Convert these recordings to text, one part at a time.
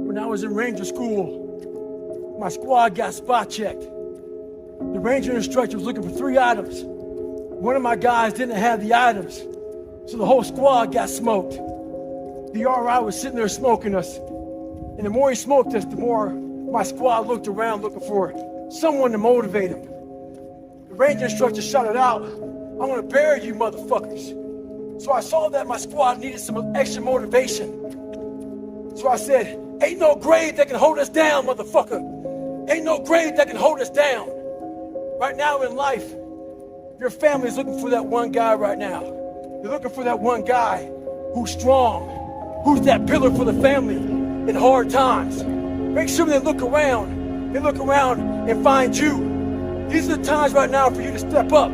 When I was in Ranger school, my squad got spot checked. The Ranger instructor was looking for 3 items. One of my guys didn't have the items, so the whole squad got smoked. The RI was sitting there smoking us, and the more he smoked us, the more my squad looked around looking for someone to motivate him. The Ranger instructor shouted out, "I'm gonna bury you motherfuckers." So I saw that my squad needed some extra motivation. So I said, "Ain't no grave that can hold us down, motherfucker. Ain't no grave that can hold us down." Right now in life, your family is looking for that one guy right now. They're looking for that one guy who's strong, who's that pillar for the family in hard times. Make sure they look around and find you. These are the times right now for you to step up.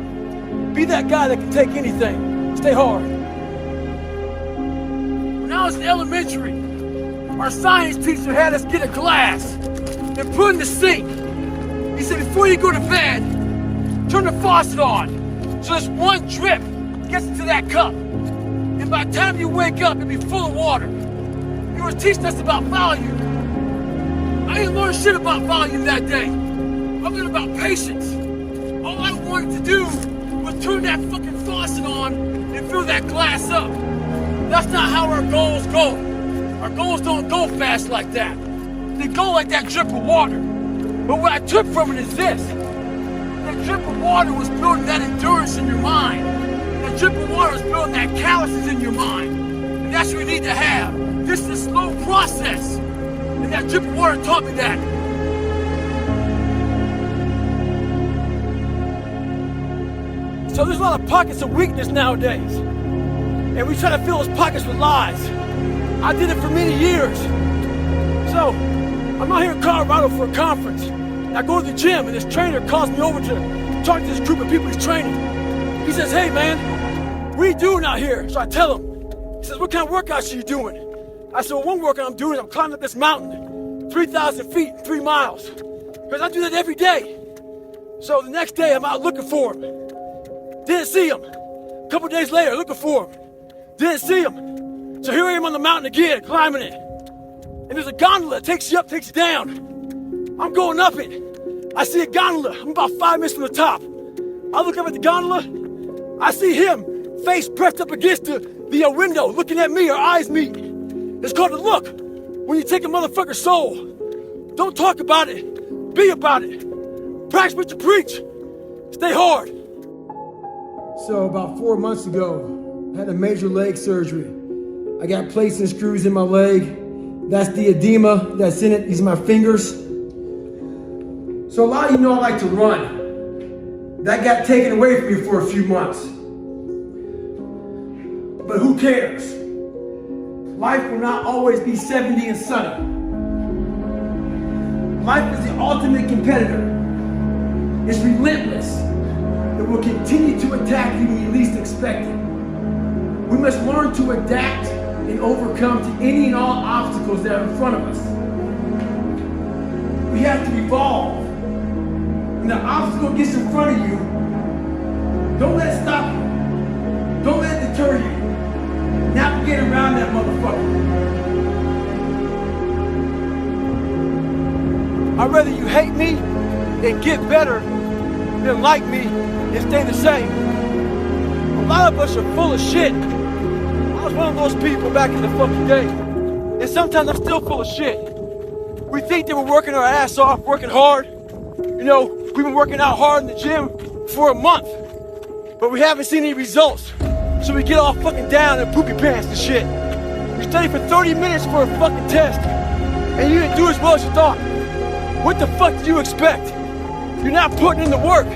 Be that guy that can take anything. Stay hard. When I was in elementary, our science teacher had us get a glass and put in the sink. He said, before you go to bed, turn the faucet on so this one drip gets into that cup. And by the time you wake up, it'll be full of water. He was teaching us about volume. I didn't learn shit about volume that day. I learned about patience. All I wanted to do was turn that fucking faucet on and fill that glass up. That's not how our goals go. Our goals don't go fast like that. They go like that drip of water. But what I took from it is this. That drip of water was building that endurance in your mind. That drip of water was building that calluses in your mind. And that's what we need to have. This is a slow process. And that drip of water taught me that. So there's a lot of pockets of weakness nowadays. And we try to fill those pockets with lies. I did it for many years. So, I'm out here in Colorado for a conference. And I go to the gym and this trainer calls me over to talk to this group of people he's training. He says, "Hey man, what are you doing out here?" So I tell him. He says, "What kind of workouts are you doing?" I said, "Well, one workout I'm doing is I'm climbing up this mountain, 3,000 feet, 3 miles. Because I do that every day." So the next day I'm out looking for him. Didn't see him. A couple days later, looking for him. Didn't see him. So here I am on the mountain again, climbing it. And there's a gondola that takes you up, takes you down. I'm going up it. I see a gondola. I'm about 5 minutes from the top. I look up at the gondola. I see him, face pressed up against the window, looking at me, our eyes meet. It's called a look. When you take a motherfucker's soul, don't talk about it. Be about it. Practice what you preach. Stay hard. So about 4 months ago, I had a major leg surgery. I got plates and screws in my leg. That's the edema that's in it. These are my fingers. So a lot of you know I like to run. That got taken away from me for a few months. But who cares? Life will not always be 70 and sunny. Life is the ultimate competitor. It's relentless. It will continue to attack you when you least expect it. We must learn to adapt and overcome to any and all obstacles that are in front of us. We have to evolve. When the obstacle gets in front of you, don't let it stop you. Don't let it deter you. Navigate around that motherfucker. I'd rather you hate me and get better than like me and stay the same. A lot of us are full of shit. I was one of those people back in the fucking day. And sometimes I'm still full of shit. We think that we're working our ass off, working hard. You know, we've been working out hard in the gym for a month, but we haven't seen any results. So we get all fucking down in poopy pants and shit. You study for 30 minutes for a fucking test, and you didn't do as well as you thought. What the fuck do you expect? You're not putting in the work.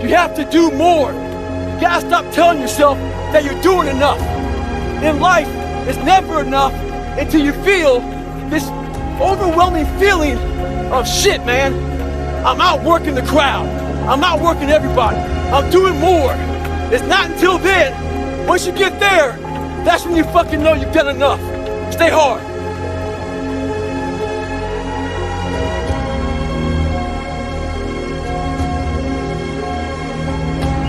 You have to do more. You gotta stop telling yourself that you're doing enough. In life, it's never enough until you feel this overwhelming feeling of shit, man. I'm outworking the crowd. I'm outworking everybody. I'm doing more. It's not until then. Once you get there, that's when you fucking know you've done enough. Stay hard.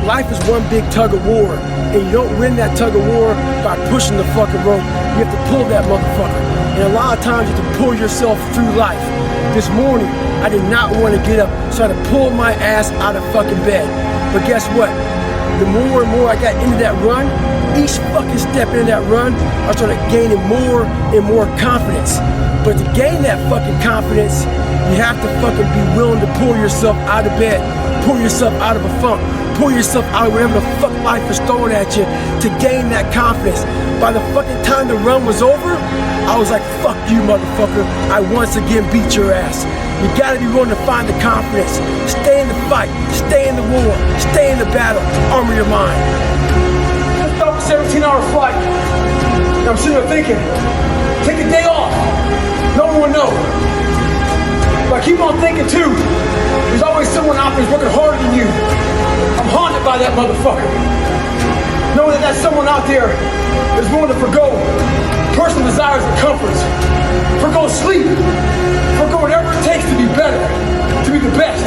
Life is one big tug of war, and you don't win that tug of war by pushing the fucking rope. You have to pull that motherfucker. And a lot of times you have to pull yourself through life. This morning, I did not want to get up, so I had to pull my ass out of fucking bed. But guess what? The more and more I got into that run, each fucking step into that run, I started gaining more and more confidence. But to gain that fucking confidence, you have to fucking be willing to pull yourself out of bed, pull yourself out of a funk, pull yourself out of whatever the fuck life is throwing at you to gain that confidence. By the fucking time the run was over, I was like, fuck you, motherfucker. I once again beat your ass. You gotta be willing to find the confidence. Stay in the fight, stay in the war, stay in the battle, armor your mind. Just over 17-hour flight. And I'm sitting there thinking, take a day off. No one will know. But I keep on thinking too, there's always someone out there who's working harder than you. I'm haunted by that motherfucker. Knowing that that's someone out there is willing to forgo personal desires and comforts, forgo sleep, forgo whatever it takes to be better, to be the best.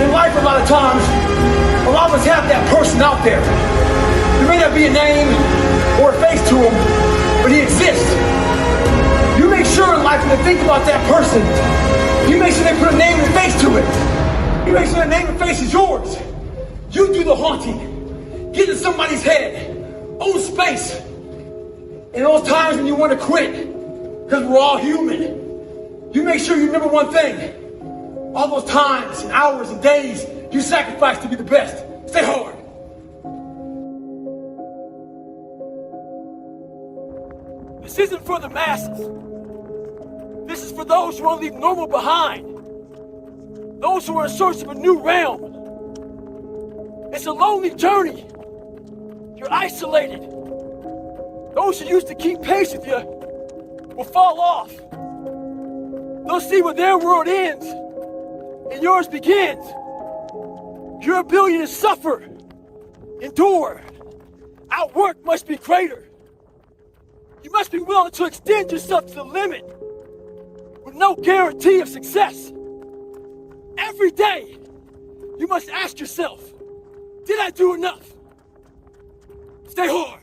In life, a lot of times, a lot of us have that person out there. There may not be a name or a face to him, but he exists. You make sure in life when they think about that person, you make sure they put a name and face to it. You make sure the name and face is yours. You do the haunting. Get in somebody's head. Own space. In those times when you want to quit, because we're all human, you make sure you remember one thing. All those times and hours and days you sacrifice to be the best. Stay hard. This isn't for the masses. This is for those who want to leave normal behind. Those who are in search of a new realm. It's a lonely journey. You're isolated. Those who used to keep pace with you will fall off. They'll see where their world ends and yours begins. Your ability to suffer, endure, outwork must be greater. You must be willing to extend yourself to the limit with no guarantee of success. Every day, you must ask yourself, did I do enough? Stay hard.